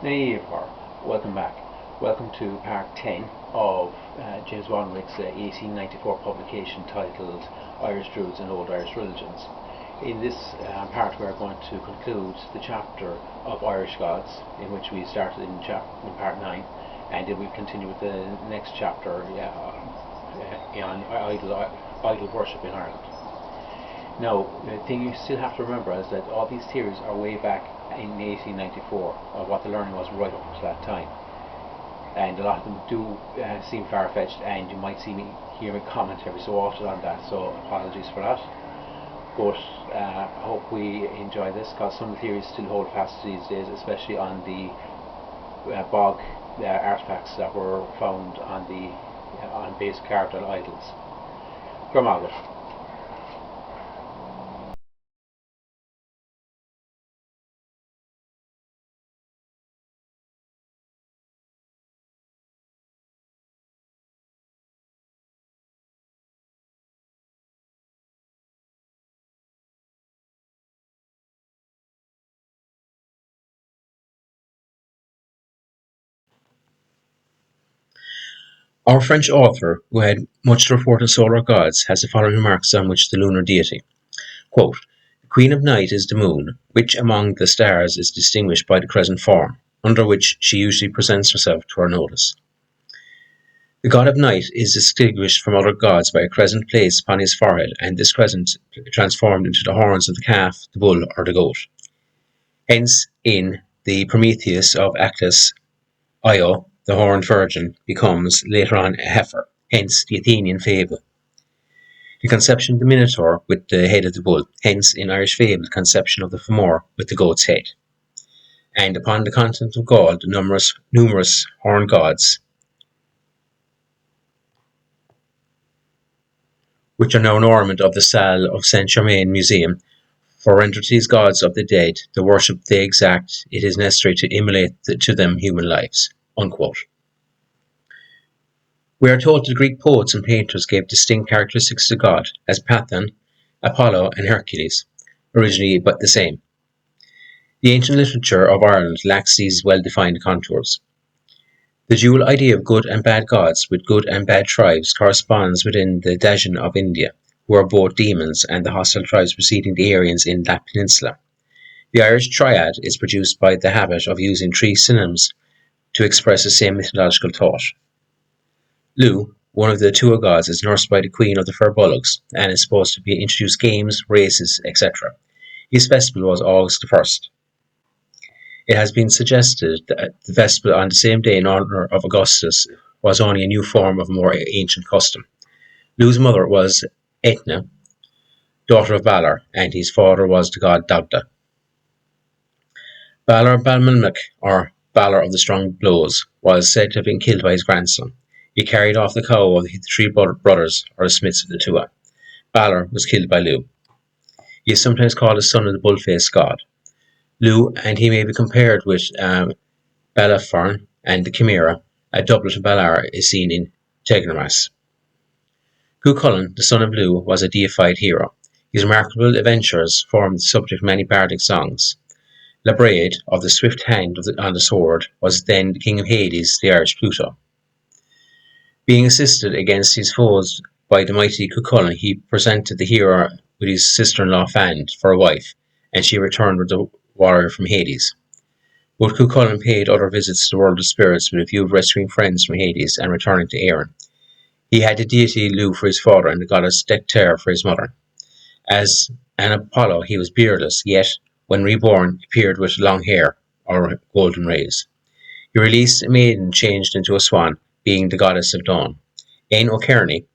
Neighbour, welcome back. Welcome to part 10 of James Bonwick's 1894 publication titled Irish Druids and Old Irish Religions. In this part we are going to conclude the chapter of Irish gods, in which we started in part 9, and then we continue with the next chapter on idol worship in Ireland. Now, the thing you still have to remember is that all these theories are way back in 1894 of what the learning was right up to that time, and a lot of them do seem far-fetched, and you might hear me comment every so often on that, so apologies for that. But I hope we enjoy this, because some of the theories still hold fast these days, especially on the bog artefacts that were found on base carved idols. Gramagat. Our French author, who had much to report on solar gods, has the following remarks on which the lunar deity. Quote, "The queen of night is the moon, which among the stars is distinguished by the crescent form, under which she usually presents herself to our notice. The god of night is distinguished from other gods by a crescent placed upon his forehead, and this crescent transformed into the horns of the calf, the bull, or the goat. Hence, in the Prometheus of Actus, Io, the horned virgin, becomes later on a heifer, hence the Athenian fable. The conception of the Minotaur with the head of the bull, hence in Irish fable the conception of the Fomor with the goat's head. And upon the continent of Gaul, the numerous horned gods, which are now an ornament of the Salle of Saint-Germain Museum, for render to these gods of the dead the worship they exact, it is necessary to immolate to them human lives." Unquote. We are told that the Greek poets and painters gave distinct characteristics to God, as Pathan, Apollo, and Hercules, originally but the same. The ancient literature of Ireland lacks these well-defined contours. The dual idea of good and bad gods with good and bad tribes corresponds within the Dajan of India, who are both demons, and the hostile tribes preceding the Aryans in that peninsula. The Irish triad is produced by the habit of using three synonyms to express the same mythological thought. Lu, one of the two gods, is nursed by the queen of the fair bullocks, and is supposed to be introduced games, races, etc. His festival was August the 1st. It has been suggested that the festival on the same day in honour of Augustus was only a new form of a more ancient custom. Lu's mother was Etna, daughter of Balor, and his father was the god Dagda. Balor Balmulmuc, or Balor of the Strong Blows, was said to have been killed by his grandson. He carried off the cow of the three brothers, or the smiths of the Tua. Balor was killed by Lu. He is sometimes called the son of the bull-faced god. Lu, and he may be compared with Balafern and the Chimera. A doublet of Balor is seen in Tegnermas. Cuchulainn, the son of Lu, was a deified hero. His remarkable adventures formed the subject of many bardic songs. Labraid, of the swift hand on the sword, was then the king of Hades, the Irish Pluto. Being assisted against his foes by the mighty Cuchulainn, he presented the hero with his sister-in-law Fand for a wife, and she returned with the warrior from Hades. But Cuchulainn paid other visits to the world of spirits with a view of rescuing friends from Hades and returning to Erin. He had the deity Lu for his father and the goddess Dectere for his mother. As an Apollo, he was beardless, yet, when reborn, appeared with long hair, or golden rays. He released a maiden changed into a swan, being the goddess of dawn. Aine O'Kearney,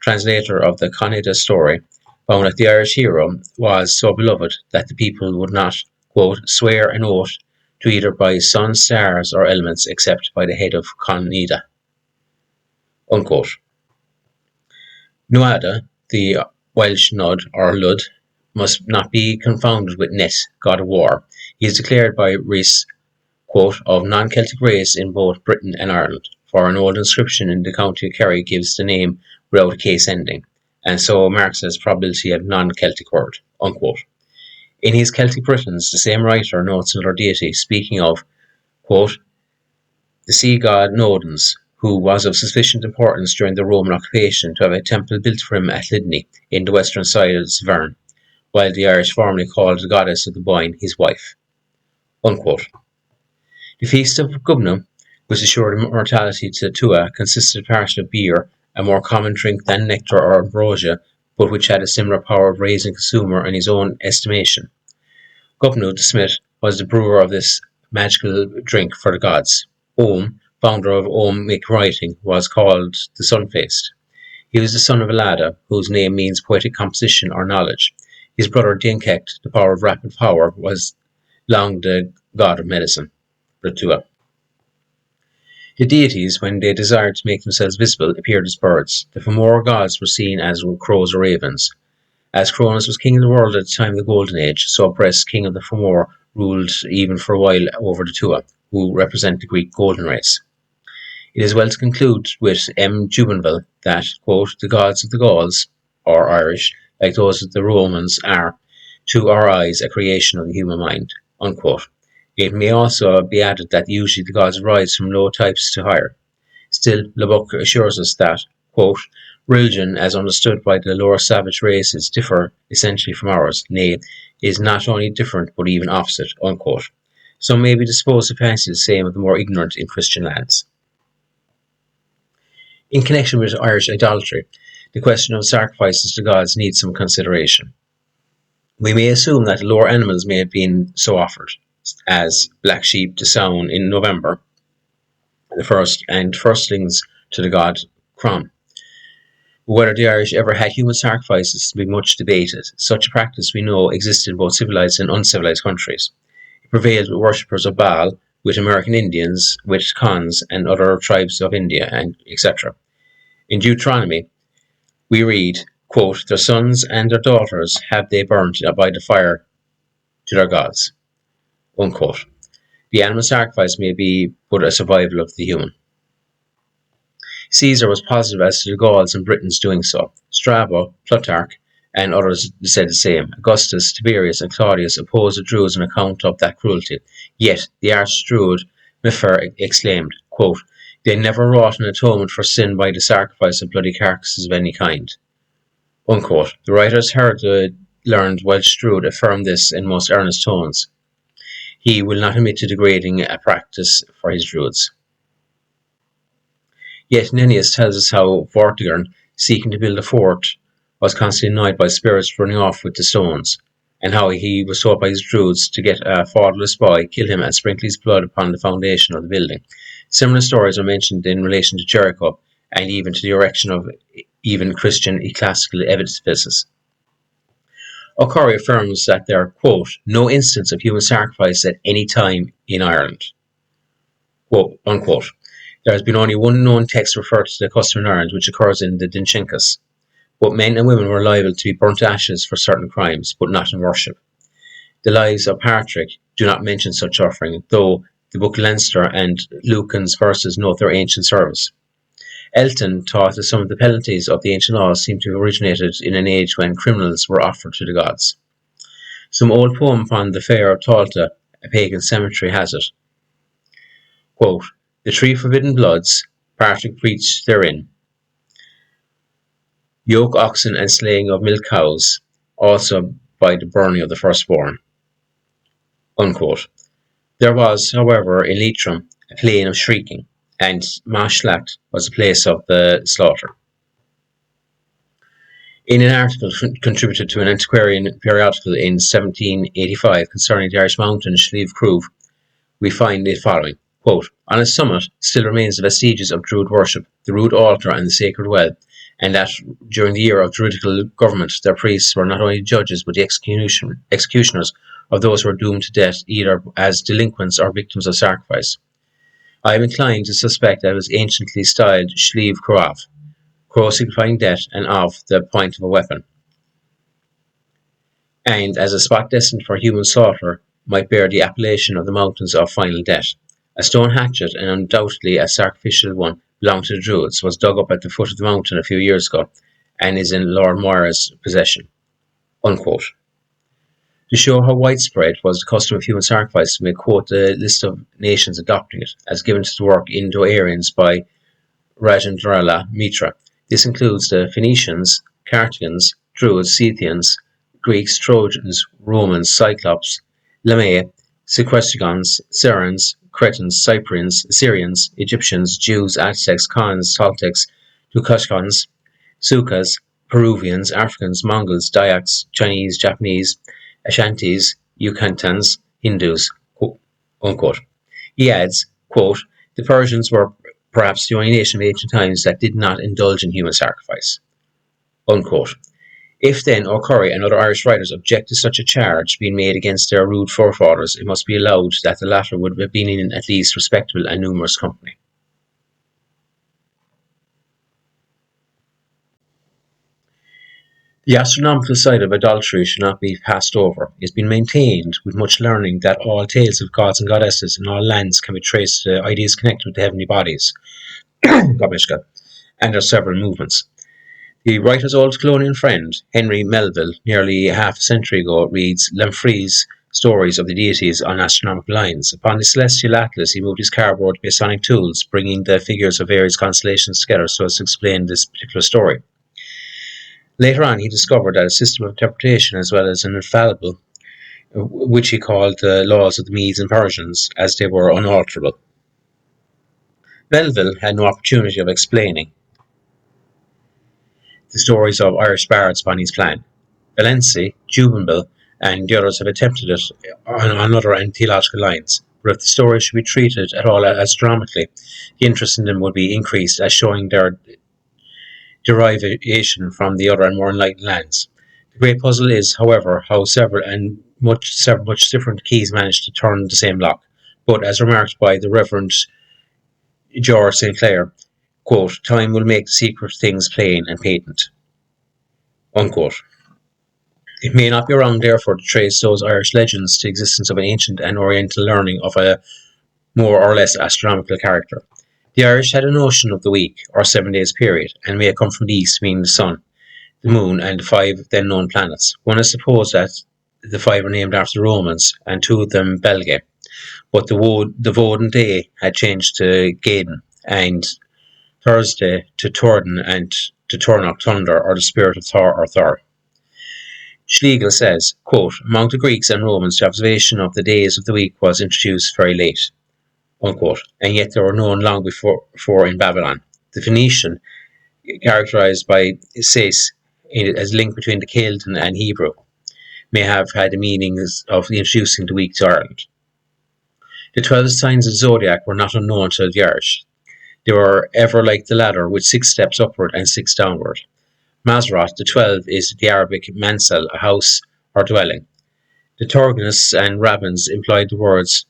translator of the Conaida story, found that the Irish hero was so beloved that the people would not, quote, swear an oath to either by sun, stars, or elements except by the head of Conaida, unquote. Nuada, the Welsh Nud, or Lud, must not be confounded with Net, god of war. He is declared by Rhys, quote, of non-Celtic race in both Britain and Ireland, for an old inscription in the county of Kerry gives the name without a case ending, and so marks as probability of non-Celtic word, unquote. In his Celtic Britons, the same writer notes another deity, speaking of, quote, the sea god Nodens, who was of sufficient importance during the Roman occupation to have a temple built for him at Lydney in the western side of the Severn, while the Irish formerly called the goddess of the Boyne his wife. Unquote. The feast of Gubnum, which assured immortality to Tua, consisted partly of beer, a more common drink than nectar or ambrosia, but which had a similar power of raising the consumer in his own estimation. Gubnu the smith was the brewer of this magical drink for the gods. Ohm, founder of Ohmic writing, was called the sun-faced. He was the son of Alada, whose name means poetic composition or knowledge. His brother Dinkect, the power of rapid power, was long the god of medicine. Ritua. The deities, when they desired to make themselves visible, appeared as birds. The Fomor gods were seen as crows or ravens. As Cronus was king of the world at the time of the Golden Age, so Bress, king of the Fomor, ruled even for a while over the Tua, who represent the Greek golden race. It is well to conclude with M. Jubenville that, quote, the gods of the Gauls, or Irish, like those of the Romans, are, to our eyes, a creation of the human mind, unquote. It may also be added that usually the gods rise from low types to higher. Still, Lubbock assures us that, quote, religion, as understood by the lower savage races, differ essentially from ours, nay, is not only different but even opposite, unquote. Some may be disposed to fancy the same of the more ignorant in Christian lands. In connection with Irish idolatry, the question of sacrifices to gods needs some consideration. We may assume that lower animals may have been so offered, as black sheep to Samhain in November, the first and firstlings to the god Crom. Whether the Irish ever had human sacrifices to be much debated. Such a practice we know existed in both civilized and uncivilized countries. It prevailed with worshippers of Baal, with American Indians, with Khans and other tribes of India, and etc. In Deuteronomy, we read, quote, their sons and their daughters have they burnt by the fire to their gods, unquote. The animal sacrifice may be but a survival of the human. Caesar was positive as to the Gauls and Britons doing so. Strabo, Plutarch, and others said the same. Augustus, Tiberius, and Claudius opposed the Druids on account of that cruelty. Yet the arch-Druid Mifer exclaimed, quote, they never wrought an atonement for sin by the sacrifice of bloody carcasses of any kind. Unquote. The writers heard the learned Welsh Druid affirm this in most earnest tones. He will not admit to degrading a practice for his Druids. Yet Nennius tells us how Vortigern, seeking to build a fort, was constantly annoyed by spirits running off with the stones, and how he was told by his Druids to get a fatherless boy, kill him, and sprinkle his blood upon the foundation of the building. Similar stories are mentioned in relation to Jericho, and even to the erection of even Christian ecclesiastical edifices. O'Curry affirms that there are, quote, no instance of human sacrifice at any time in Ireland, quote, unquote. There has been only one known text referred to the custom in Ireland, which occurs in the Dinchinkas. Both men and women were liable to be burnt to ashes for certain crimes, but not in worship. The Lives of Patrick do not mention such offering, though the book Leinster and Lucan's verses note their ancient service. Elton taught that some of the penalties of the ancient laws seem to have originated in an age when criminals were offered to the gods. Some old poem upon the fair of Talta, a pagan cemetery, has it. Quote, the three forbidden bloods, Patrick preached therein. Yoke oxen and slaying of milk cows, also by the burning of the firstborn. Unquote. There was, however, in Leitrim, a plain of shrieking, and Maaslacht was the place of the slaughter. In an article contributed to an antiquarian periodical in 1785 concerning the Irish mountain Slieve Croob, we find the following. Quote, on its summit still remains the vestiges of Druid worship, the rude altar and the sacred well, and that during the era of Druidical government their priests were not only judges but the executioners of those who were doomed to death either as delinquents or victims of sacrifice. I am inclined to suspect that it was anciently styled Slieve Croaf, crow signifying death and of the point of a weapon, and as a spot destined for human slaughter might bear the appellation of the mountains of final death. A stone hatchet, and undoubtedly a sacrificial one, belonged to the Druids, was dug up at the foot of the mountain a few years ago, and is in Lord Moira's possession. Unquote. To show how widespread was the custom of human sacrifice, we quote the list of nations adopting it, as given to the work Indo-Aryans by Rajendralal Mitra. This includes the Phoenicians, Carthaginians, Druids, Scythians, Greeks, Trojans, Romans, Cyclops, Lamai, Sequestrigons, Serans, Cretans, Cyprians, Assyrians, Egyptians, Jews, Aztecs, Khans, Toltecs, Tucascons, Sukas, Peruvians, Africans, Mongols, Dayaks, Chinese, Japanese, Ashantis, Yucatecans, Hindus, unquote. He adds, quote, the Persians were perhaps the only nation of ancient times that did not indulge in human sacrifice, unquote. If then O'Curry and other Irish writers object to such a charge being made against their rude forefathers, it must be allowed that the latter would have been in at least respectable and numerous company. The astronomical side of adultery should not be passed over. It has been maintained with much learning that all tales of gods and goddesses in all lands can be traced to ideas connected with the heavenly bodies and their several movements. The writer's old colonial friend, Henry Melville, nearly half a century ago, reads Lampre's stories of the deities on astronomical lines. Upon the celestial atlas, he moved his cardboard Masonic tools, bringing the figures of various constellations together so as to explain this particular story. Later on, he discovered that a system of interpretation, as well as an infallible, which he called the laws of the Medes and Persians, as they were unalterable. Melville had no opportunity of explaining the stories of Irish bards upon his plan. Valency, Jubenville, and the others have attempted it on other and theological lines. But if the stories should be treated at all astronomically, the interest in them would be increased as showing their derivation from the other and more enlightened lands. The great puzzle is, however, how several much different keys manage to turn the same lock. But as remarked by the Reverend George St. Clair, quote, time will make the secret things plain and patent, unquote. It may not be wrong, therefore, to trace those Irish legends to the existence of an ancient and oriental learning of a more or less astronomical character. The Irish had a notion of the week, or 7 days period, and may have come from the east, meaning the sun, the moon, and the 5 then known planets. One has supposed that the 5 are named after the Romans, and 2 of them Belgae, but the Woden day had changed to Gaden, and Thursday to Turden, and to Turnach Thunder, or the spirit of Thor or Thor. Schlegel says, quote, among the Greeks and Romans, the observation of the days of the week was introduced very late, unquote, and yet they were known long before in Babylon. The Phoenician, characterized by Sais as link between the Celtic and Hebrew, may have had the meanings of introducing the week to Ireland. The 12 signs of the zodiac were not unknown to the Irish. They were ever like the ladder, with 6 steps upward and 6 downward. Mazrat, the 12, is the Arabic mansal, a house or dwelling. The Turgenists and rabbins employed the words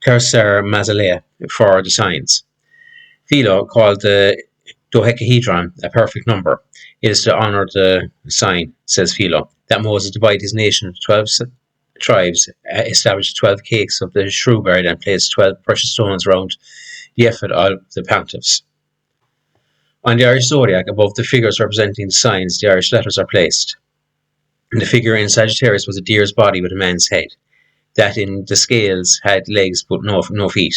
Tercer Mazaleh for the signs. Philo called the dodecahedron a perfect number. It is to honour the sign, says Philo, that Moses divided his nation into 12 tribes, established 12 cakes of the shrew bread, and placed 12 precious stones round the ephod of the pontiffs. On the Irish zodiac, above the figures representing the signs, the Irish letters are placed. The figure in Sagittarius was a deer's body with a man's head. That in the scales had legs but no feet.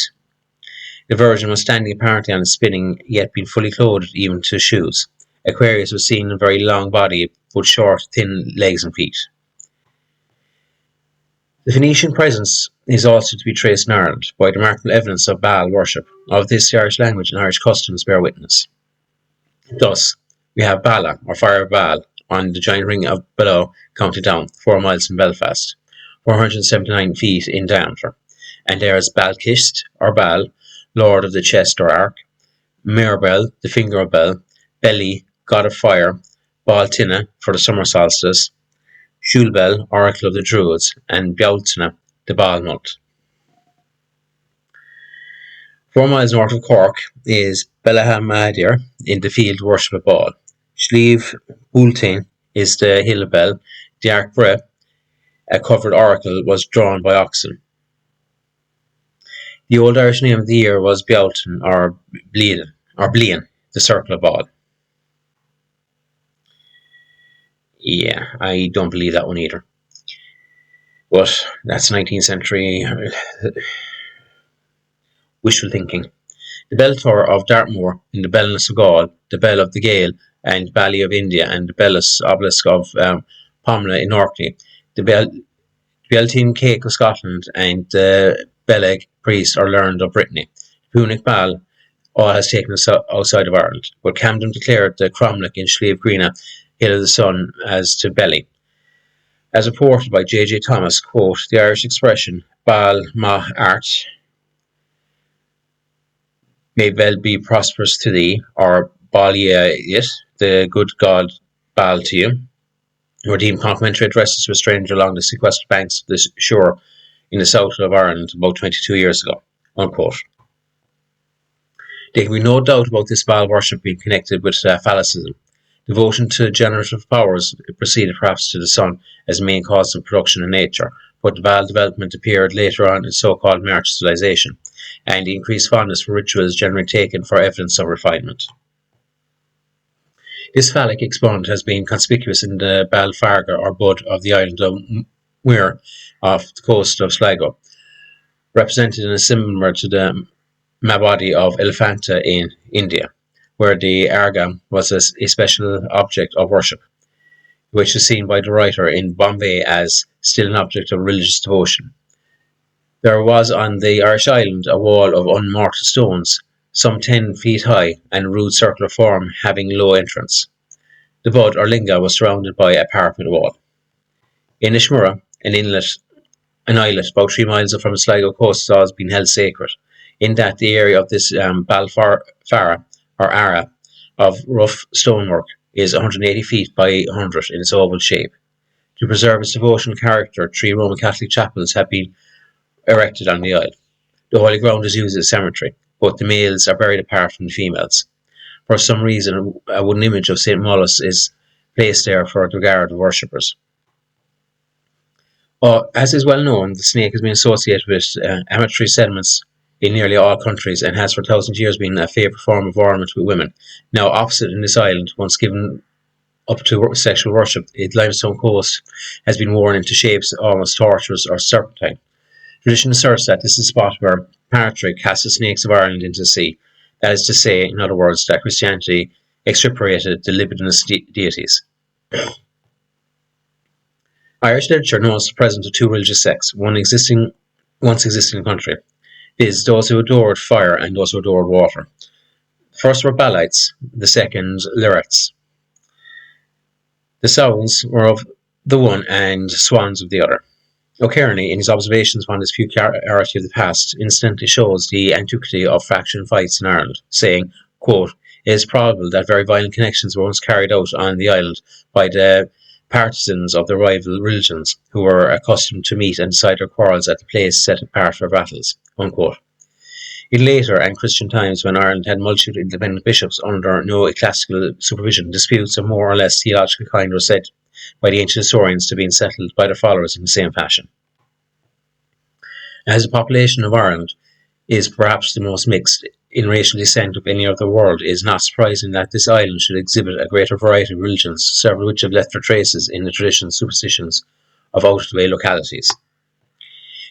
The Virgin was standing apparently on a spinning, yet being fully clothed even to shoes. Aquarius was seen in a very long body, but short, thin legs and feet. The Phoenician presence is also to be traced in Ireland by the remarkable evidence of Baal worship. Of this, the Irish language and Irish customs bear witness. Thus, we have Bala, or Fire of Baal, on the giant ring of Below, County Down, 4 miles from Belfast, 479 feet in diameter. And there is Balkist, or Baal, Lord of the Chest or Ark, Mirabel, the Finger of Bel, Beli, God of Fire, Baltina, for the summer solstice, Shulbel, Oracle of the Druids, and Bealtaine, the Balmult. 4 miles north of Cork is Bellahammadir, in the field to worship a Baal. Slieve Bultain is the hill of Bel. The Ark Bre, a covered oracle, was drawn by oxen. The old Irish name of the year was Bealtaine, or Blian, the circle of Baal. Yeah, I don't believe that one either. But that's 19th century wishful thinking. The Bell Tower of Dartmoor in the Belness of Gaul, the Bell of the Gael and Bally of India, and the Bellis Obelisk of Pomla in Orkney, the Beltane Cake of Scotland, and the Beleg Priest or Learned of Brittany. Punic Ball all has taken us outside of Ireland, but Camden declared the Cromlech in Slieve Greena, Hill of the Sun, as to Belly. As reported by J. J. Thomas, quote, the Irish expression Bal Ma Art may well be prosperous to thee, or Balia it, the good God Baal to you, were deemed complimentary addresses to a stranger along the sequestered banks of the shore in the south of Ireland about 22 years ago. Unquote. There can be no doubt about this Baal worship being connected with phallicism. Devotion to generative powers proceeded perhaps to the sun as the main cause of production in nature, but the Baal development appeared later on in so-called March civilization, and the increased fondness for rituals generally taken for evidence of refinement. This phallic exponent has been conspicuous in the Baal Farga or bud of the island of Muir off the coast of Sligo, represented in a similar to the Mabadi of Elephanta in India, where the Arga was a special object of worship, which is seen by the writer in Bombay as still an object of religious devotion. There was on the Irish island a wall of unmarked stones, some 10 feet high, and a rude circular form having low entrance. The bud or linga was surrounded by a parapet wall. In Ishmura, an islet about 3 miles from the Sligo coast has always been held sacred, in that the area of this Balfara, or Ara, of rough stonework is 180 feet by 100 in its oval shape. To preserve its devotional character, 3 Roman Catholic chapels have been erected on the isle. The holy ground is used as a cemetery, but the males are buried apart from the females. For some reason, a wooden image of St. Mollis is placed there for the regard of worshippers. As is well known, the snake has been associated with amatory settlements in nearly all countries and has for thousands of years been a favourite form of ornament with women. Now opposite in this island, once given up to sexual worship, its limestone coast has been worn into shapes almost tortuous or serpentine. Tradition asserts that this is the spot where Patrick cast the snakes of Ireland into the sea. That is to say, in other words, that Christianity extirpated the libidinous deities. Irish literature knows the presence of 2 religious sects, once existing in the country, viz. Those who adored fire and those who adored water. The first were Balites, the second Lyrites. The sounds were of the one and swans of the other. O'Kearney, in his observations upon this peculiarity of the past, instantly shows the antiquity of faction fights in Ireland, saying, quote, it is probable that very violent connections were once carried out on the island by the partisans of the rival religions, who were accustomed to meet and decide their quarrels at the place set apart for battles. Unquote. In later and Christian times, when Ireland had multitude of independent bishops under no ecclesiastical supervision, disputes of more or less theological kind were said by the ancient historians to be settled by their followers in the same fashion. As the population of Ireland is perhaps the most mixed in racial descent of any of the world, it is not surprising that this island should exhibit a greater variety of religions, several of which have left their traces in the traditions and superstitions of out-of-the-way localities.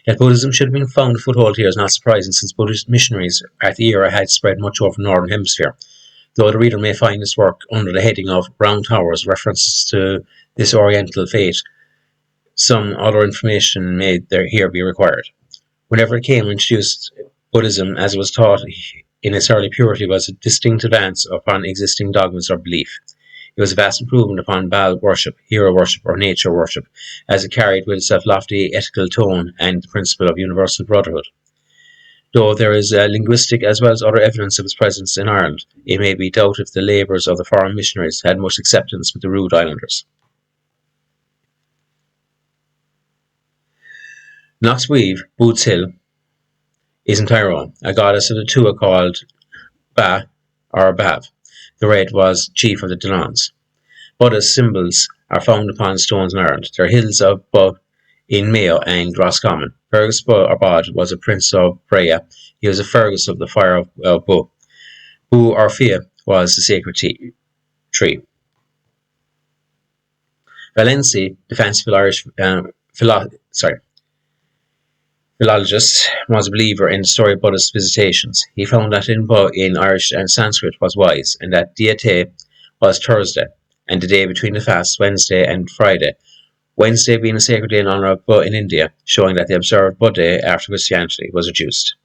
That Buddhism should have been found a foothold here is not surprising, since Buddhist missionaries at the era had spread much over the Northern Hemisphere, though the reader may find this work under the heading of Round Towers, references to this oriental faith. Some other information may here be required. Whenever it came introduced, Buddhism, as it was taught in its early purity, was a distinct advance upon existing dogmas or belief. It was a vast improvement upon Baal worship, hero worship, or nature worship, as it carried with itself lofty ethical tone and the principle of universal brotherhood. Though there is linguistic as well as other evidence of its presence in Ireland, it may be doubted if the labours of the foreign missionaries had much acceptance with the rude islanders. Knoxweave, Boots Hill, is in Tyrone, a goddess of the Tua called Ba or Bav. The Red was chief of the Delawns. Buddhist symbols are found upon stones in Ireland. There are hills of Ba in Mayo and Roscommon. Fergus Ba or Bod was a prince of Brea. He was a Fergus of the fire of Ba. Bu or Fia was the sacred tree. Valency, the fanciful Irish philologist, was a believer in the story of Buddhist visitations. He found that in Irish and Sanskrit was wise, and that Diate was Thursday, and the day between the fasts, Wednesday and Friday. Wednesday being a sacred day in honour of Buddha in India, showing that the observed Buddha day after Christianity was reduced.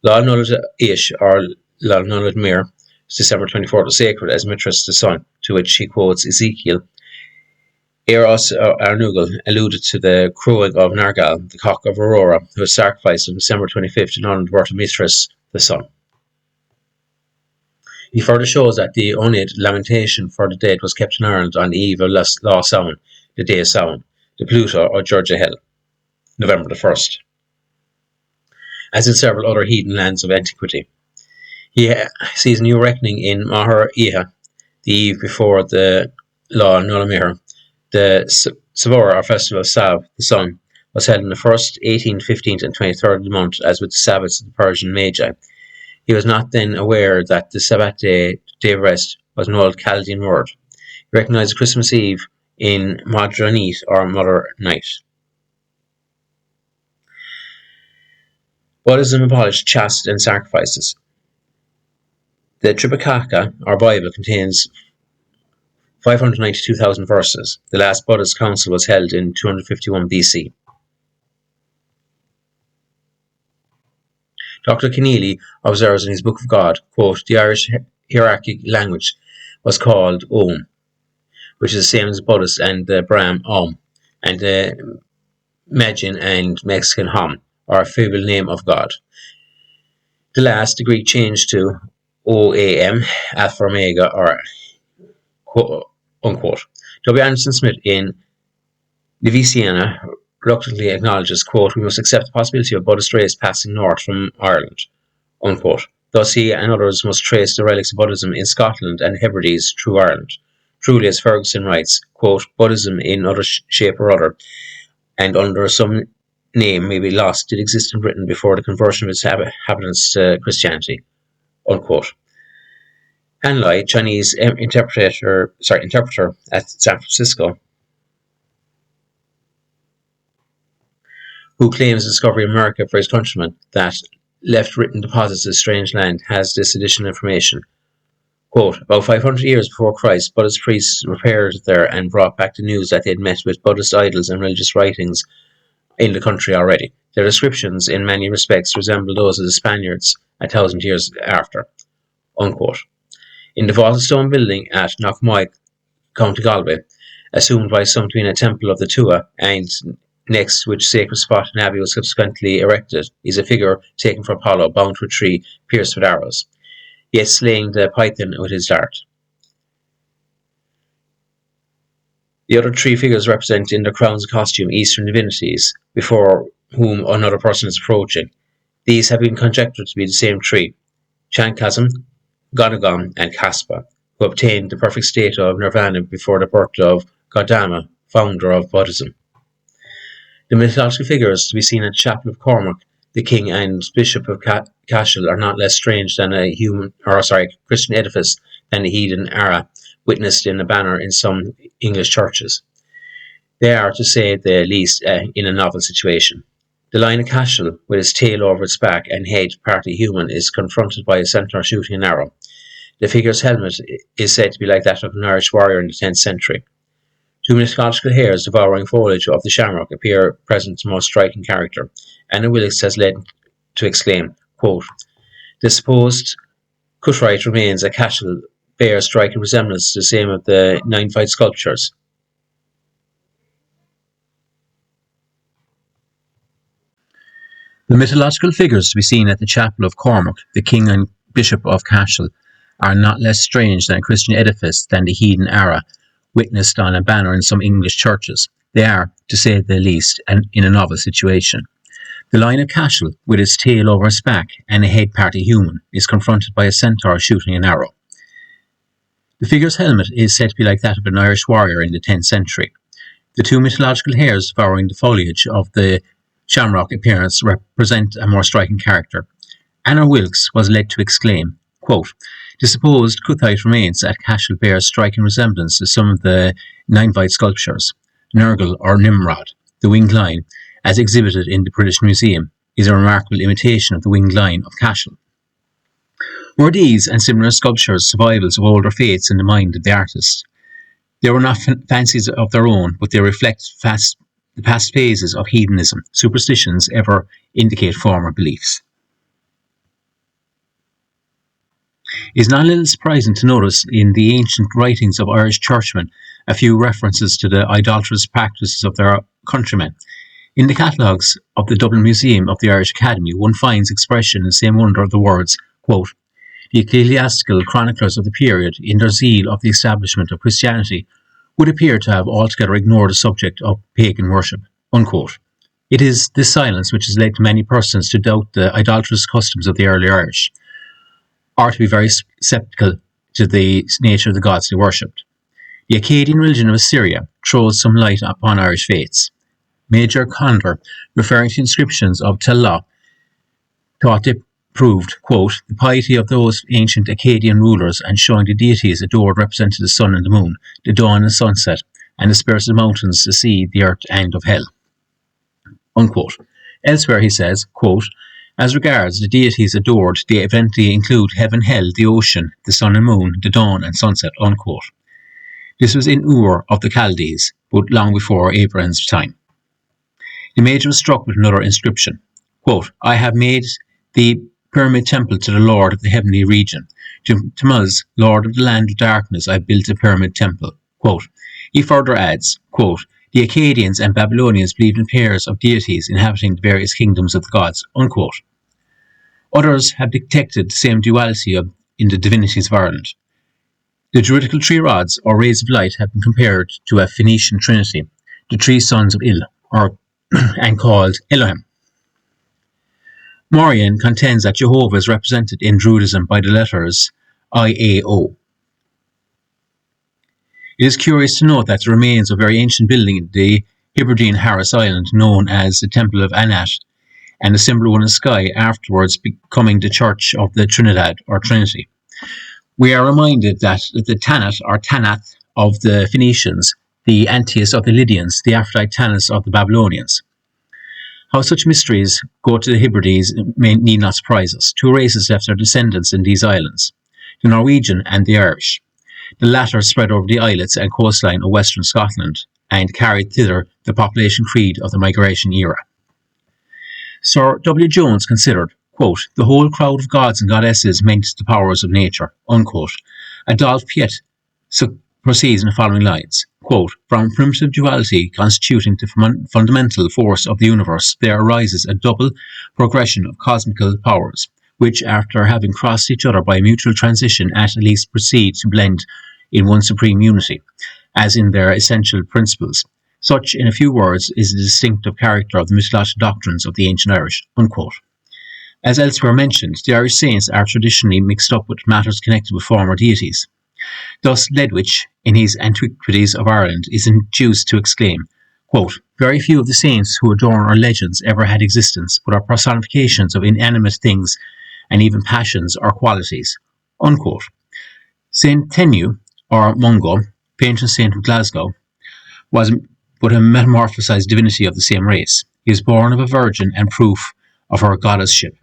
Lal Nulad Ish, or Lal Nulad Mir, December 24th, was sacred as Mithras the sun, to which he quotes Ezekiel. Eros Arnugal alluded to the crowing of Nargal, the cock of Aurora, who was sacrificed on December 25th in honour of the birth of Mithras the sun. He further shows that the Oneid lamentation for the dead was kept in Ireland on the eve of Law Samhain, the day of Samhain, the Pluto or Judge of Hell, November the 1st, as in several other heathen lands of antiquity. He sees a new reckoning in Mahar Iha, the eve before the Law Nulamir. The Savora, or festival of Sav, the sun, was held on the 1st, 18th, 15th, and 23rd of the month, as with the Sabbaths of the Persian Magi. He was not then aware that the Sabbath day of rest, was an old Chaldean word. He recognized Christmas Eve in Madranit, or Mother Night. Buddhism abolished chastity and sacrifices. The Tripitaka, or Bible, contains 592,000 verses. The last Buddhist council was held in 251 BC. Dr. Keneally observes in his Book of God, quote, the Irish hierarchic language was called Om, which is the same as Buddhist, and the Brahm Om, and the Majin and Mexican Ham, or a feeble name of God. The last, the Greek changed to OAM, Alpha Omega, or unquote. W. Anderson Smith in Livisiana reluctantly acknowledges, quote, we must accept the possibility of Buddhist race passing north from Ireland, unquote. Thus he and others must trace the relics of Buddhism in Scotland and Hebrides through Ireland. Truly, as Ferguson writes, quote, Buddhism in other shape or other, and under some name may be lost, did exist in Britain before the conversion of its inhabitants to Christianity, unquote. Han Lai, Chinese interpreter at San Francisco, who claims the discovery of America for his countrymen, that left written deposits of strange land, has this additional information. Quote, about 500 years before Christ, Buddhist priests repaired there and brought back the news that they had met with Buddhist idols and religious writings in the country already. Their descriptions, in many respects, resemble those of the Spaniards 1,000 years after, unquote. In the vaulted stone building at Knockmoy, County Galway, assumed by some to be a temple of the Tua, and next which sacred spot an abbey was subsequently erected, is a figure taken from Apollo, bound to a tree, pierced with arrows, yet slaying the python with his dart. The other three figures represent in their crowns and costume Eastern divinities, before whom another person is approaching. These have been conjectured to be the same three, Chankasm, Gonagon, and Kaspa, who obtained the perfect state of nirvana before the birth of Gautama, founder of Buddhism. The mythological figures to be seen at the Chapel of Cormac, the king and bishop of Cashel, are not less strange than a Christian edifice than the heathen Ara, witnessed in a banner in some English churches. They are, to say the least, in a novel situation. The lion of Cashel, with its tail over its back and head partly human, is confronted by a centaur shooting an arrow. The figure's helmet is said to be like that of an Irish warrior in the 10th century. Two mythological hares devouring foliage of the shamrock appear present in most striking character. Anna Willis has led to exclaim, quote, the supposed Cuthite remains at Cashel bear striking resemblance to the same of the Ninevite sculptures. The mythological figures to be seen at the Chapel of Cormac, the king and bishop of Cashel, are not less strange than a Christian edifice than the heathen Ara, witnessed on a banner in some English churches. They are, to say the least, in a novel situation. The lion of Cashel, with its tail over its back and a head partly human, is confronted by a centaur shooting an arrow. The figure's helmet is said to be like that of an Irish warrior in the 10th century. The two mythological hares devouring the foliage of the shamrock appearance represent a more striking character. Anna Wilkes was led to exclaim, quote, the supposed Cuthite remains at Cashel bear striking resemblance to some of the Ninevite sculptures, Nergal or Nimrod, the winged lion, as exhibited in the British Museum, is a remarkable imitation of the winged lion of Cashel. Were these and similar sculptures survivals of older faiths in the mind of the artist? They were not fancies of their own, but they reflect the past phases of heathenism. Superstitions ever indicate former beliefs. It is not a little surprising to notice in the ancient writings of Irish churchmen a few references to the idolatrous practices of their countrymen. In the catalogues of the Dublin Museum of the Irish Academy, one finds expression in the same wonder of the words, quote, "The ecclesiastical chroniclers of the period, in their zeal of the establishment of Christianity, would appear to have altogether ignored the subject of pagan worship." Unquote. It is this silence which has led to many persons to doubt the idolatrous customs of the early Irish, or to be very sceptical to the nature of the gods they worshipped. The Akkadian religion of Assyria throws some light upon Irish faiths. Major Condor, referring to inscriptions of Tallaght, thought they proved, quote, "the piety of those ancient Akkadian rulers, and showing the deities adored represented the sun and the moon, the dawn and sunset, and the spirits of the mountains, the sea, the earth, and of hell." Unquote. Elsewhere he says, quote, "As regards the deities adored, they evidently include heaven, hell, the ocean, the sun and moon, the dawn and sunset." Unquote. This was in Ur of the Chaldees, but long before Abraham's time. The Major was struck with another inscription. Quote, "I have made the pyramid temple to the Lord of the heavenly region. To Tammuz, Lord of the land of darkness, I built a pyramid temple." Quote. He further adds, quote, "The Akkadians and Babylonians believed in pairs of deities inhabiting the various kingdoms of the gods." Unquote. Others have detected the same duality in the divinities of Ireland. The Druidical three rods, or rays of light, have been compared to a Phoenician trinity, the three sons of Il, and called Elohim. Morian contends that Jehovah is represented in Druidism by the letters IAO. It is curious to note that the remains of a very ancient building in the Hebridean Harris Island, known as the Temple of Anat, and a similar one in the sky, afterwards becoming the Church of the Trinidad or Trinity. We are reminded that the Tanat or Tanath of the Phoenicians, the Antaeus of the Lydians, the Aphrodite Tannis of the Babylonians. How such mysteries go to the Hebrides need not surprise us. Two races left their descendants in these islands, the Norwegian and the Irish. The latter spread over the islets and coastline of western Scotland and carried thither the population creed of the migration era. Sir W. Jones considered, quote, "the whole crowd of gods and goddesses meant the powers of nature." Unquote. Adolphe Piet proceeds in the following lines, quote, "From primitive duality constituting the fundamental force of the universe, there arises a double progression of cosmical powers, which, after having crossed each other by mutual transition, at least proceed to blend in one supreme unity, as in their essential principles. Such, in a few words, is the distinctive character of the mythological doctrines of the ancient Irish." Unquote. As elsewhere mentioned, the Irish saints are traditionally mixed up with matters connected with former deities. Thus Ledwich, in his Antiquities of Ireland, is induced to exclaim, quote, "Very few of the saints who adorn our legends ever had existence, but are personifications of inanimate things and even passions or qualities." Unquote. Saint Tenu, or Mungo, patron saint of Glasgow, was but a metamorphosized divinity of the same race. He was born of a virgin and proof of her goddessship.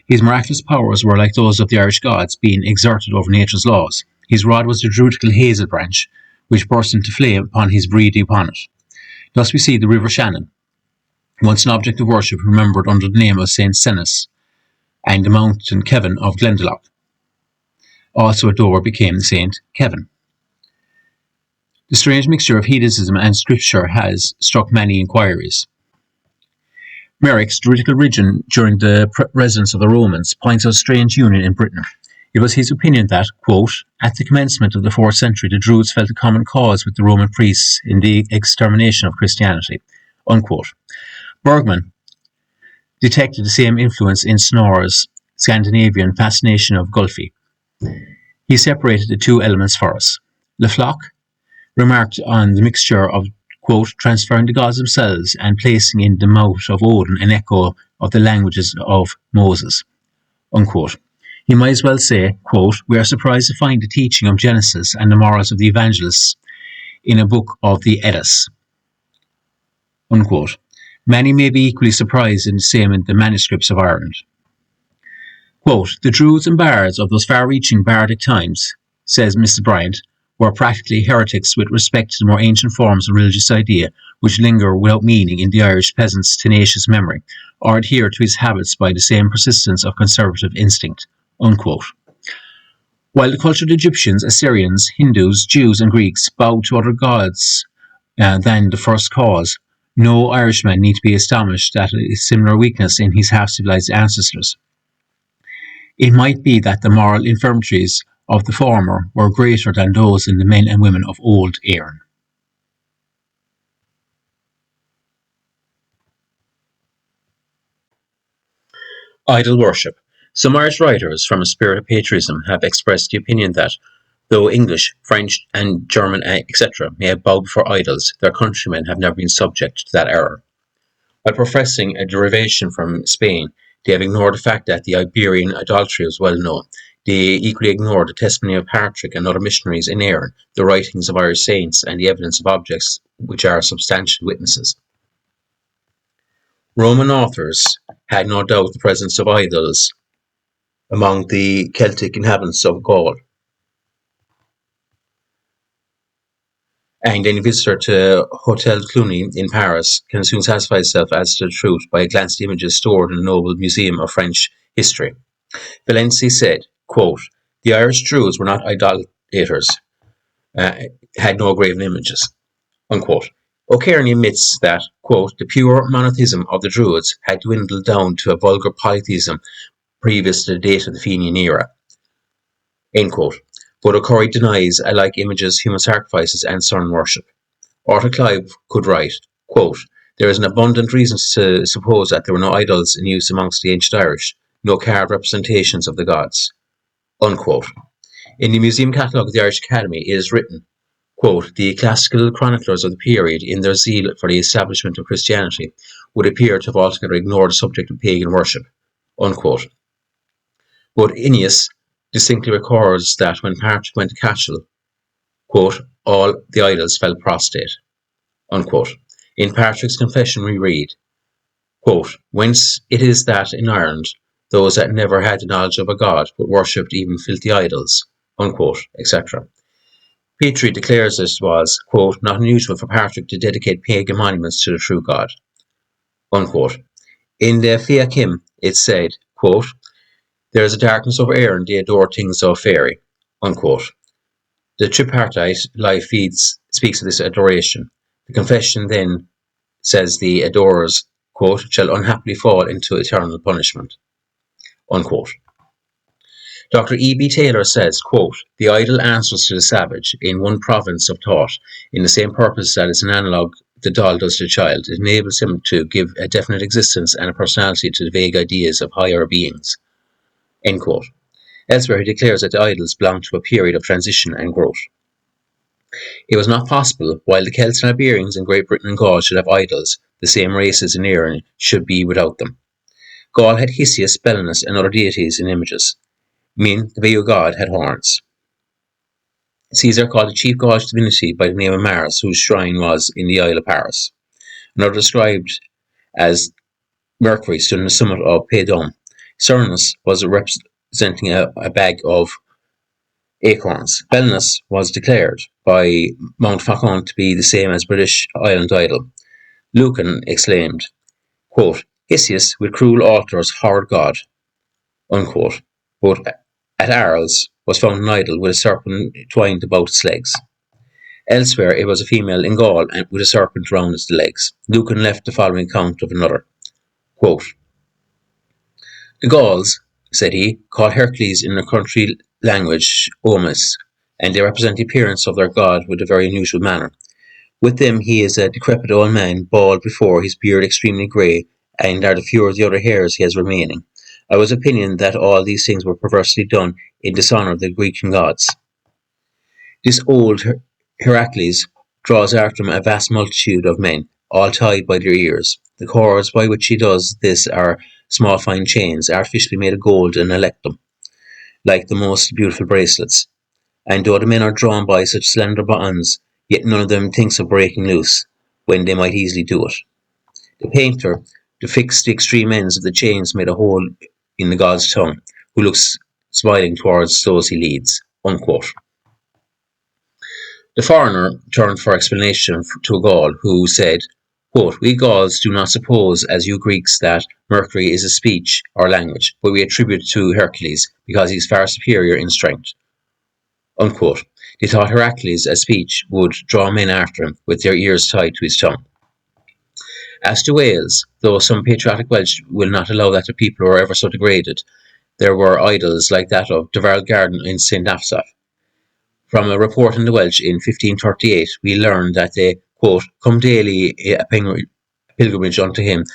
His miraculous powers were like those of the Irish gods, being exerted over nature's laws. His rod was the Druidical hazel branch, which burst into flame upon his breathing upon it. Thus we see the River Shannon, once an object of worship remembered under the name of Saint Cenis, and the mountain Kevin of Glendalough, also at Dover, became Saint Kevin. The strange mixture of hedonism and scripture has struck many inquiries. Merrick's Druidical religion during the residence of the Romans points out a strange union in Britain. It was his opinion that, quote, "at the commencement of the 4th century, the Druids felt a common cause with the Roman priests in the extermination of Christianity." Unquote. Bergman detected the same influence in Snorri's Scandinavian fascination of Gulfi. He separated the two elements for us. Le Floch remarked on the mixture of, quote, "transferring the gods themselves and placing in the mouth of Odin an echo of the languages of Moses." Unquote. He might as well say, quote, "we are surprised to find the teaching of Genesis and the morals of the evangelists in a book of the Eddas." Unquote. Many may be equally surprised in the same in the manuscripts of Ireland. Quote, the Druids and bards of those far-reaching bardic times, says Mrs. Bryant, were practically heretics with respect to the more ancient forms of religious idea which linger without meaning in the Irish peasant's tenacious memory, or adhere to his habits by the same persistence of conservative instinct. Unquote. While the cultured Egyptians, Assyrians, Hindus, Jews, and Greeks bowed to other gods than the first cause, no Irishman need to be astonished at a similar weakness in his half-civilized ancestors. It might be that the moral infirmities of the former were greater than those in the men and women of old Éireann. Idol worship. Some Irish writers, from a spirit of patriotism, have expressed the opinion that, though English, French, and German, etc., may have bowed before idols, their countrymen have never been subject to that error. While professing a derivation from Spain, they have ignored the fact that the Iberian idolatry was well known. They equally ignored the testimony of Patrick and other missionaries in Éireann, the writings of Irish saints, and the evidence of objects which are substantial witnesses. Roman authors had no doubt the presence of idols among the Celtic inhabitants of Gaul. And any visitor to Hotel Cluny in Paris can soon satisfy himself as to the truth by a glance at the images stored in the Noble Museum of French History. Valenci said, quote, the Irish Druids were not idolaters, had no graven images, unquote. O'Kearney admits that, quote, the pure monotheism of the Druids had dwindled down to a vulgar polytheism previous to the date of the Fenian era, end quote. But O'Curry denies alike images, human sacrifices, and sun worship. Arthur Clive could write, quote, there is an abundant reason to suppose that there were no idols in use amongst the ancient Irish, no carved representations of the gods, unquote. In the museum catalogue of the Irish Academy it is written, quote, the classical chroniclers of the period, in their zeal for the establishment of Christianity, would appear to have altogether ignored the subject of pagan worship, unquote. But Ennius distinctly records that when Patrick went to Cashel, quote, all the idols fell prostrate, unquote. In Patrick's confession we read, quote, whence it is that in Ireland those that never had the knowledge of a god but worshipped even filthy idols, unquote, etc. Petrie declares this was, quote, not unusual for Patrick to dedicate pagan monuments to the true God, unquote. In the Fiachim it said, quote, there is a darkness over Éireann, they adore things of fairy, unquote. The tripartite life speaks of this adoration. The confession then says the adorers, quote, shall unhappily fall into eternal punishment, unquote. Dr. E.B. Taylor says, quote, the idol answers to the savage in one province of thought, in the same purpose that it's an analogue the doll does to the child. It enables him to give a definite existence and a personality to the vague ideas of higher beings, end quote. Elsewhere, he declares that the idols belong to a period of transition and growth. It was not possible, while the Celts and Iberians in Great Britain and Gaul should have idols, the same races in Éireann should be without them. Gaul had Hisius, Belenus, and other deities in images. Min, the Bayou god, had horns. Caesar called the chief Gaulish divinity by the name of Mars, whose shrine was in the Isle of Paris. Another described as Mercury stood on the summit of Pédon. Cernus was representing a bag of acorns. Belenus was declared by Mount Faucon to be the same as British island idol. Lucan exclaimed, quote, Hisius with cruel altars, horrid god, unquote. But at Arles was found an idol with a serpent twined about its legs. Elsewhere it was a female in Gaul and with a serpent round its legs. Lucan left the following account of another, quote, the Gauls, said he, call Hercules in their country language Omus, and they represent the appearance of their god with a very unusual manner. With them he is a decrepit old man, bald before, his beard extremely grey, and are the fewer of the other hairs he has remaining. I was of opinion that all these things were perversely done in dishonour of the Grecian gods. This old Heracles draws after him a vast multitude of men, all tied by their ears. The cords by which he does this are small fine chains, artificially made of gold and electrum, like the most beautiful bracelets. And though the men are drawn by such slender bonds, yet none of them thinks of breaking loose, when they might easily do it. The painter depicts the extreme ends of the chains made a hole in the god's tongue, who looks smiling towards those he leads. Unquote. The foreigner turned for explanation to a Gaul, who said, quote, "We Gauls do not suppose, as you Greeks, that Mercury is a speech or language, but we attribute it to Hercules, because he is far superior in strength." Unquote. They thought Heracles, as speech, would draw men after him, with their ears tied to his tongue. As to Wales, though some patriotic Welsh will not allow that the people were ever so degraded, there were idols like that of Dyfal Garden in St. Asaph. From a report in the Welsh in 1538, we learn that they, quote, "come daily a pilgrimage unto him,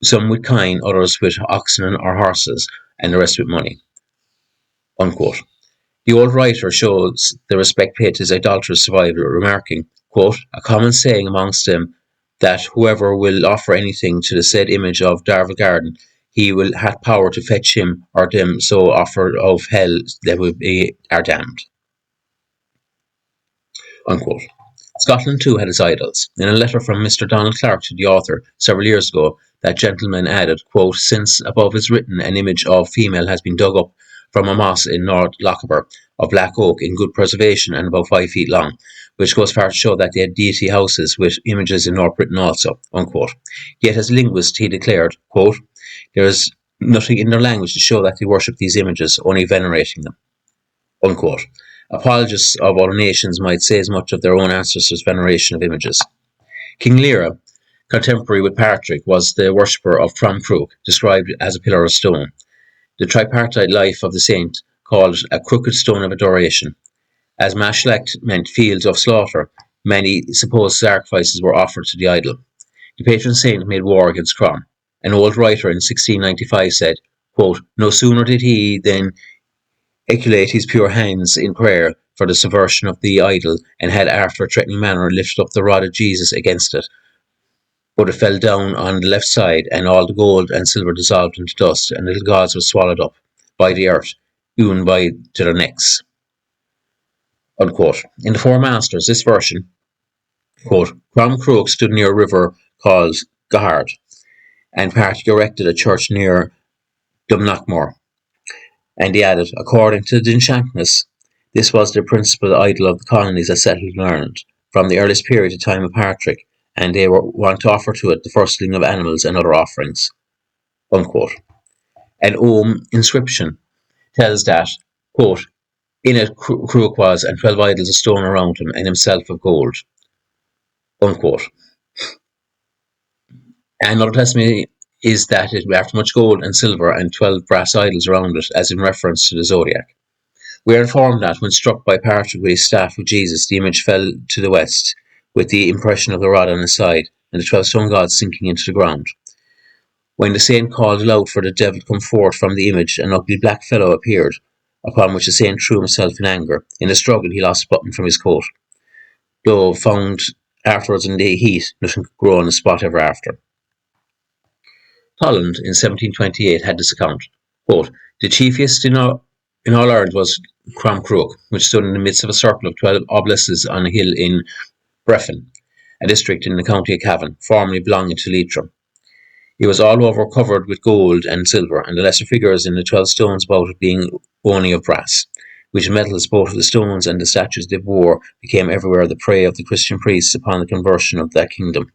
some with kine, others with oxen or horses, and the rest with money." Unquote. The old writer shows the respect paid to his idolatrous survivor, remarking, quote, "a common saying amongst them, that whoever will offer anything to the said image of Dyfal Garden, he will have power to fetch him or them so offered of hell they will be are damned." Unquote. Scotland too had its idols. In a letter from Mr. Donald Clark to the author several years ago, that gentleman added, quote, "since above is written an image of female has been dug up from a moss in North Lochaber of black oak in good preservation and about 5 feet long, which goes far to show that they had deity houses with images in North Britain also." Unquote. Yet as a linguist he declared, quote, "there is nothing in their language to show that they worship these images, only venerating them." Unquote. Apologists of other nations might say as much of their own ancestors' veneration of images. King Lear, contemporary with Patrick, was the worshipper of Crom described as a pillar of stone. The tripartite life of the saint called a crooked stone of adoration. As Mashlacht meant fields of slaughter, many supposed sacrifices were offered to the idol. The patron saint made war against Crom. An old writer in 1695 said, quote, "no sooner did he than eculate his pure hands in prayer for the subversion of the idol, and had after a threatening manner lifted up the rod of Jesus against it, but it fell down on the left side, and all the gold and silver dissolved into dust, and the little gods were swallowed up by the earth, hewn by to their necks." Unquote. In the Four Masters, this version, quote, "Crom Crook stood near a river called Gahard, and Partick erected a church near Dumnockmore." And he added, "according to the enchantness, this was the principal idol of the colonies that settled in Ireland, from the earliest period to time of Patrick, and they were wont to offer to it the firstling of animals and other offerings." Unquote. An Ogham inscription tells that, quote, "in it Crook was, and 12 idols of stone around him, and himself of gold." Unquote. Another testimony is that it after much gold and silver and 12 brass idols around it, as in reference to the zodiac. We are informed that, when struck by Patrick with his staff with Jesus, the image fell to the west, with the impression of the rod on his side, and the 12 stone gods sinking into the ground. When the saint called aloud for the devil to come forth from the image, an ugly black fellow appeared, upon which the saint threw himself in anger. In the struggle he lost a button from his coat, though found afterwards in the heat nothing could grow on the spot ever after. Holland in 1728 had this account, quote, "the chiefest in all Ireland was Crom Crook, which stood in the midst of a circle of 12 obelisks on a hill in Breffin, a district in the county of Cavan, formerly belonging to Leitrim. It was all over covered with gold and silver, and the lesser figures in the 12 stones about it being only of brass, which metals both of the stones and the statues they bore became everywhere the prey of the Christian priests upon the conversion of that kingdom."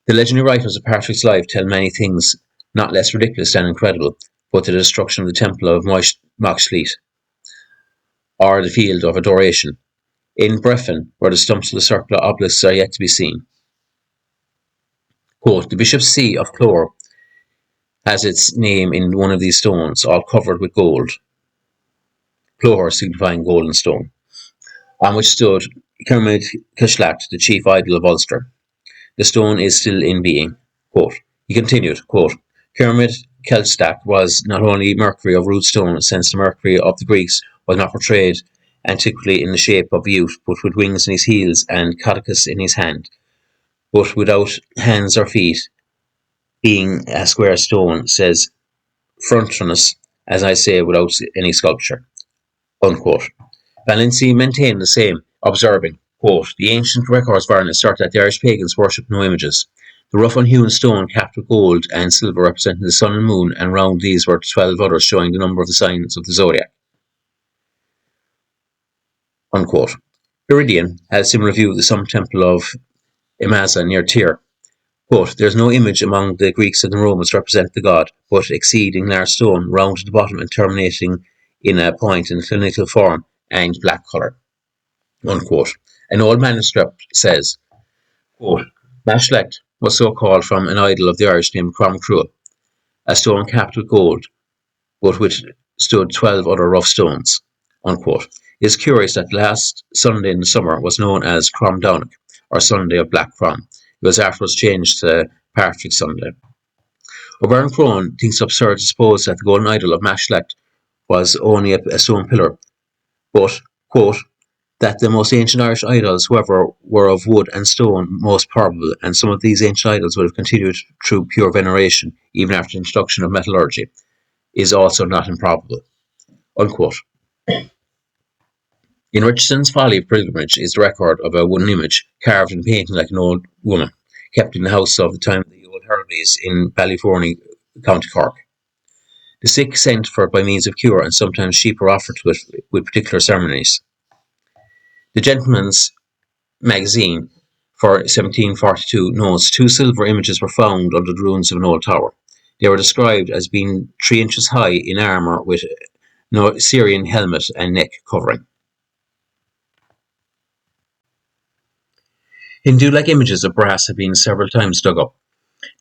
The legendary writers of Patrick's life tell many things not less ridiculous than incredible, but the destruction of the temple of Moxfleet, or the field of adoration, in Breffin, where the stumps of the circular obelisks are yet to be seen. Quote, "the Bishop's See of Clore has its name in one of these stones, all covered with gold," Clore signifying golden stone, "on which stood Kermid Kishlacht, the chief idol of Ulster. The stone is still in being." Quote, he continued, quote, "Kermid Kishlacht was not only Mercury of rude stone, since the Mercury of the Greeks was not portrayed antiquely in the shape of a youth, but with wings in his heels and caducus in his hand, but without hands or feet, being a square stone, says Frontinus, as I say, without any sculpture." Unquote. Valency maintained the same, observing, Quote, the ancient records varna assert that the Irish pagans worshipped no images. The rough unhewn stone capped with gold and silver representing the sun and moon, and round these were 12 others showing the number of the signs of the zodiac. Unquote. Iridian had a similar view of the Sun Temple of Imaza near Tyre. Quote, there is no image among the Greeks and the Romans to represent the god, but exceeding large stone, round at the bottom and terminating in a point in clinical form and black colour. Unquote. An old manuscript says, quote, Mashlecht was so called from an idol of the Irish named Crom Cruach, a stone capped with gold, but which stood 12 other rough stones. Unquote. It is curious that the last Sunday in the summer was known as Crom Downach, or Sunday of Black Crom. It was afterwards changed to Patrick's Sunday. O'Byrne Crone thinks it absurd to suppose that the golden idol of Mashlecht was only a stone pillar, but, quote, that the most ancient Irish idols, however, were of wood and stone most probable, and some of these ancient idols would have continued through pure veneration, even after the introduction of metallurgy, is also not improbable. Unquote. In Richardson's Folly of Pilgrimage is the record of a wooden image, carved and painted like an old woman, kept in the house of the time of the old Herbies in Ballyforney, County Cork. The sick sent for it by means of cure, and sometimes sheep were offered to it with particular ceremonies. The Gentleman's Magazine for 1742 notes 2 silver images were found under the ruins of an old tower. They were described as being 3 inches high in armour with an Syrian helmet and neck covering. Hindu-like images of brass have been several times dug up.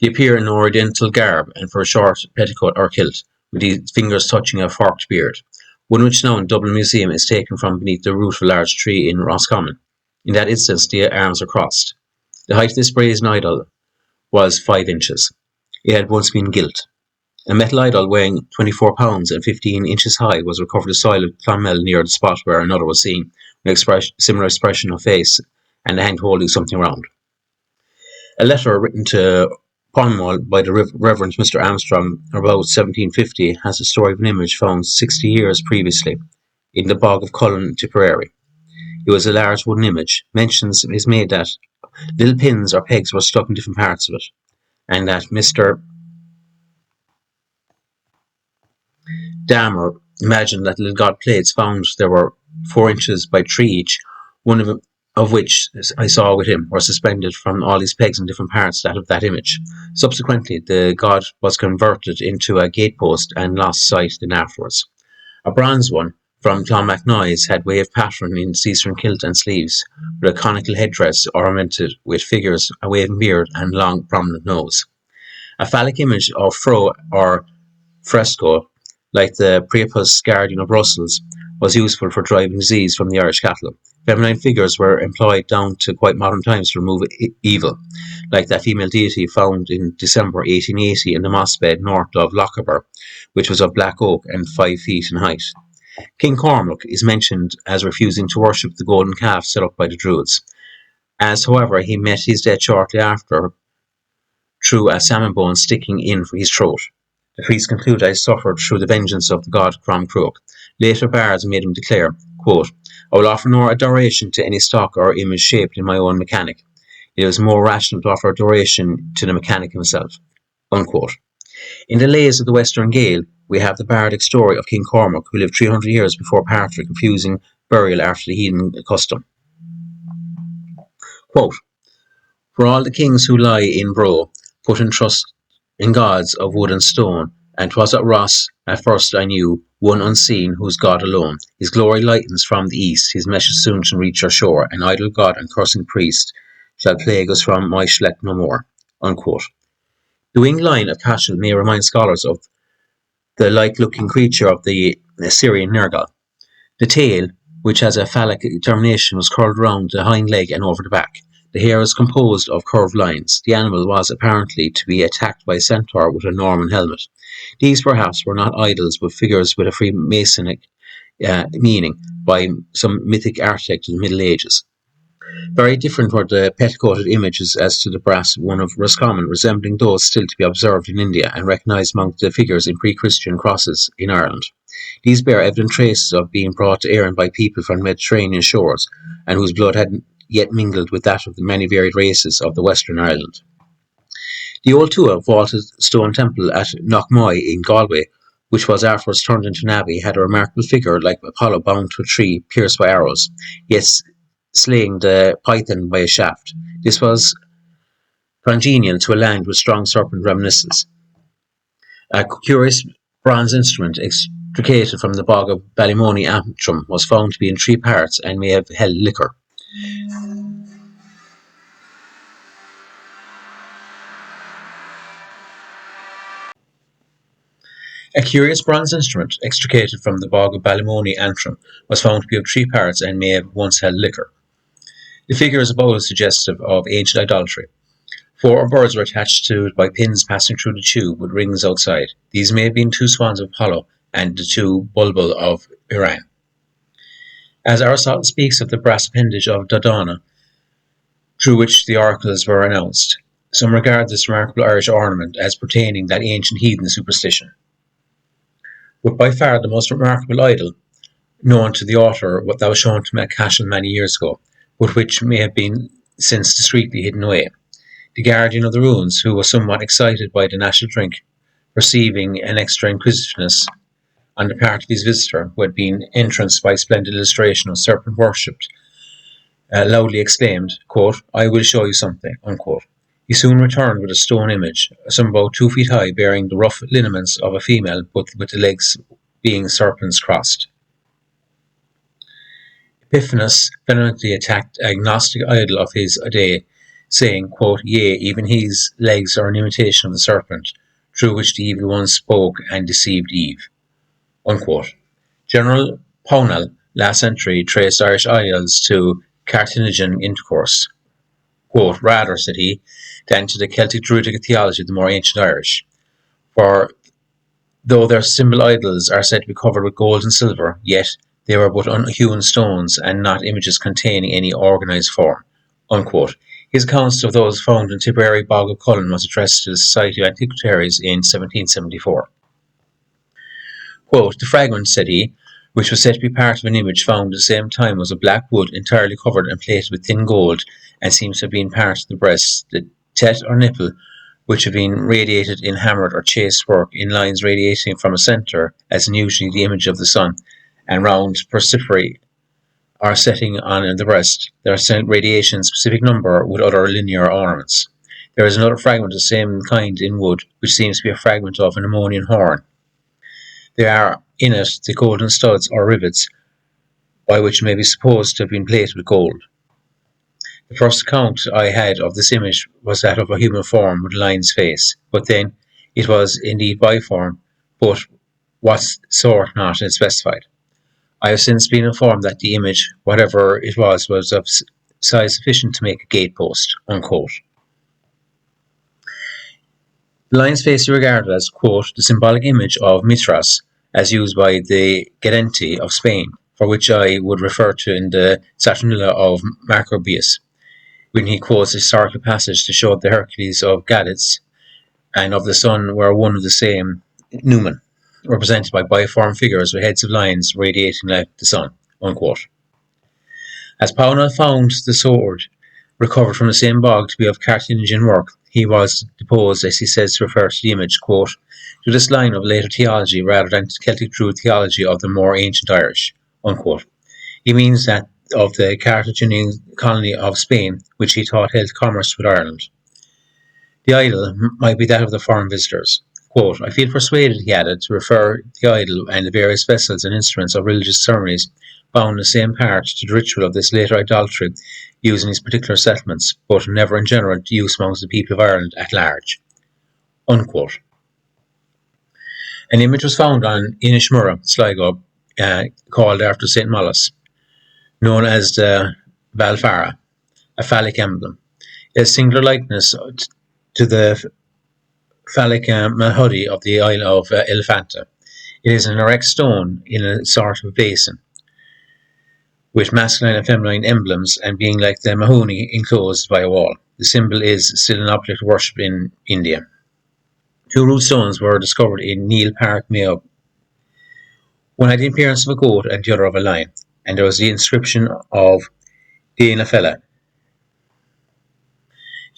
They appear in oriental garb and for a short petticoat or kilt, with the fingers touching a forked beard. One which now in Dublin Museum is taken from beneath the root of a large tree in Roscommon. In that instance, the arms are crossed. The height of this brazen idol was 5 inches. It had once been gilt. A metal idol weighing 24 pounds and 15 inches high was recovered in the soil of Clonmel near the spot where another was seen, with a similar expression of face and a hand holding something round. A letter written to Cornwall by the Reverend Mr. Armstrong about 1750 has a story of an image found 60 years previously in the bog of Cullen, Tipperary. It was a large wooden image. Mentions is made that little pins or pegs were stuck in different parts of it, and that Mr. Damer imagined that little god plates found there were 4 inches by 3 each, one of which I saw with him were suspended from all these pegs in different parts of that image. Subsequently, the god was converted into a gatepost and lost sight then afterwards. A bronze one from Clonmacnoise had wave pattern in Eastern kilt and sleeves, with a conical headdress ornamented with figures, a waving beard, and long prominent nose. A phallic image of Fro or fresco, like the Priapus guardian of Brussels, was useful for driving disease from the Irish cattle. Feminine figures were employed down to quite modern times to remove evil, like that female deity found in December 1880 in the moss bed north of Lochaber, which was of black oak and 5 feet in height. King Cormac is mentioned as refusing to worship the golden calf set up by the Druids, as however he met his death shortly after through a salmon bone sticking in for his throat. The priest concluded that he suffered through the vengeance of the god Crom Cruach. Later bards made him declare, quote, I will offer no adoration to any stock or image shaped in my own mechanic. It is more rational to offer adoration to the mechanic himself. Unquote. In the Lays of the Western Gael, we have the bardic story of King Cormac, who lived 300 years before Patrick, refusing burial after the heathen custom. Quote, for all the kings who lie in Bro, put in trust in gods of wood and stone, and 'twas at Ross at first I knew one unseen who's God alone. His glory lightens from the east, his meshes soon shall reach our shore, an idle god and cursing priest shall plague us from my Schlecht no more. Unquote. The winged lion of Cashel may remind scholars of the like-looking creature of the Syrian Nergal. The tail, which has a phallic termination, was curled round the hind leg and over the back. The hair is composed of curved lines. The animal was apparently to be attacked by a centaur with a Norman helmet. These perhaps were not idols, but figures with a Freemasonic meaning by some mythic architect of the Middle Ages. Very different were the petticoated images as to the brass one of Roscommon, resembling those still to be observed in India and recognised among the figures in pre-Christian crosses in Ireland. These bear evident traces of being brought to Erin by people from Mediterranean shores, and whose blood had yet mingled with that of the many varied races of the Western Ireland. The old Tua vaulted stone temple at Knockmoy in Galway, which was afterwards turned into an abbey, had a remarkable figure like Apollo bound to a tree pierced by arrows, yet slaying the python by a shaft. This was congenial to a land with strong serpent reminiscences. A curious bronze instrument extricated from the bog of Ballymoney Antrim was found to be in 3 parts and may have held liquor. A curious bronze instrument extricated from the bog of Ballymoney Antrim was found to be of 3 parts and may have once held liquor. The figure is about as suggestive of ancient idolatry. 4 birds were attached to it by pins passing through the tube with rings outside. These may have been 2 swans of Apollo and the 2 bulbul of Iran. As Aristotle speaks of the brass appendage of Dodona, through which the oracles were announced, some regard this remarkable Irish ornament as pertaining to that ancient heathen superstition. But by far the most remarkable idol known to the author that was shown to Cashel many years ago, but which may have been since discreetly hidden away. The guardian of the ruins, who was somewhat excited by the national drink, perceiving an extra inquisitiveness on the part of his visitor, who had been entranced by a splendid illustration of serpent worship, loudly exclaimed, quote, "I will show you something," unquote. He soon returned with a stone image, some about 2 feet high, bearing the rough lineaments of a female, but with the legs being serpents crossed. Epiphanes vehemently attacked an agnostic idol of his day, saying, quote, "Yea, even his legs are an imitation of the serpent, through which the evil one spoke and deceived Eve," unquote. General Pownall, last century, traced Irish idols to Carthaginian intercourse. Quote, "Rather," said he, "than to the Celtic Druidic theology of the more ancient Irish. For though their symbol idols are said to be covered with gold and silver, yet they were but unhewn stones and not images containing any organised form," unquote. His accounts of those found in Tipperary Bog of Cullen was addressed to the Society of Antiquaries in 1774. Quote, "The fragment," said he, "which was said to be part of an image found at the same time was of black wood entirely covered and plated with thin gold, and seems to have been part of the breast, the tet or nipple, which have been radiated in hammered or chased work in lines radiating from a centre, as in usually the image of the sun, and round persephone are setting on the breast. There are radiation specific number with other linear ornaments. There is another fragment of the same kind in wood, which seems to be a fragment of an Ammonian horn. There are in it the golden studs or rivets, by which may be supposed to have been plated with gold. The first account I had of this image was that of a human form with a lion's face, but then it was indeed biform, but what sort not specified. I have since been informed that the image, whatever it was of size sufficient to make a gatepost," unquote. The lion's face is regarded as, quote, "the symbolic image of Mithras, as used by the Gedenti of Spain, for which I would refer to in the Saturnilla of Macrobius, when he quotes a historical passage to show that the Hercules of Gaditz and of the sun were one of the same numen, represented by biform figures with heads of lions radiating like the sun," unquote. As Pownall found the sword recovered from the same bog to be of Carthaginian work, he was deposed, as he says, to refer to the image, quote, "to this line of later theology rather than to Celtic Druid theology of the more ancient Irish," unquote. He means that of the Carthaginian colony of Spain, which he thought held commerce with Ireland. The idol might be that of the foreign visitors. Quote, "I feel persuaded," he added, "to refer the idol and the various vessels and instruments of religious ceremonies bound in the same part to the ritual of this later idolatry used in these particular settlements, but never in general to use amongst the people of Ireland at large," unquote. An image was found on Inishmurra, Sligo, called after St. Mollis, known as the Balfara, a phallic emblem. It has singular likeness to the phallic mahudi of the Isle of Elephanta. It is an erect stone in a sort of basin, with masculine and feminine emblems, and being like the mahoni enclosed by a wall. The symbol is still an object of worship in India. 2 root stones were discovered in Neil Park, Mayo. One had the appearance of a goat and the other of a lion, and there was the inscription of Déanafella,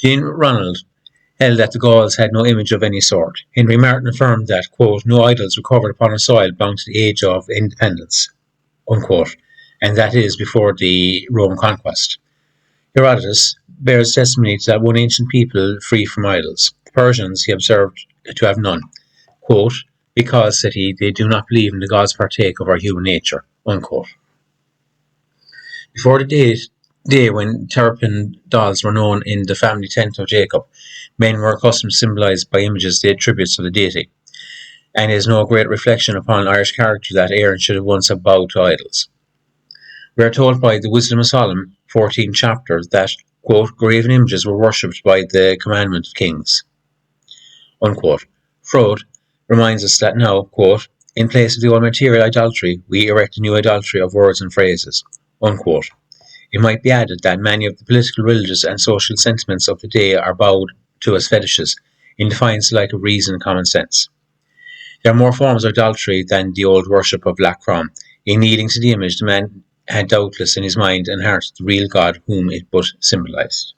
Jean Ronald held that the Gauls had no image of any sort. Henry Martin affirmed that, quote, no idols recovered upon a soil belonged to the age of independence, unquote, and that is before the Roman conquest. Herodotus bears testimony to that one ancient people free from idols. The Persians, he observed, to have none, quote, because, said he, they do not believe in the gods partake of our human nature, unquote. Before the day when terrapin dolls were known in the family tent of Jacob, men were accustomed to symbolized by images the attributes of the deity, and it is no great reflection upon Irish character that Aaron should have once have bowed to idols. We are told by the Wisdom of Solomon, 14th chapter, that, quote, graven images were worshipped by the commandment of kings, unquote. Freud reminds us that now, quote, in place of the old material idolatry, we erect a new idolatry of words and phrases, unquote. It might be added that many of the political, religious, and social sentiments of the day are bowed to as fetishes, in defiance alike of reason and common sense. There are more forms of idolatry than the old worship of Lac Crom. In kneeling to the image, the man had doubtless in his mind and heart the real God whom it but symbolized.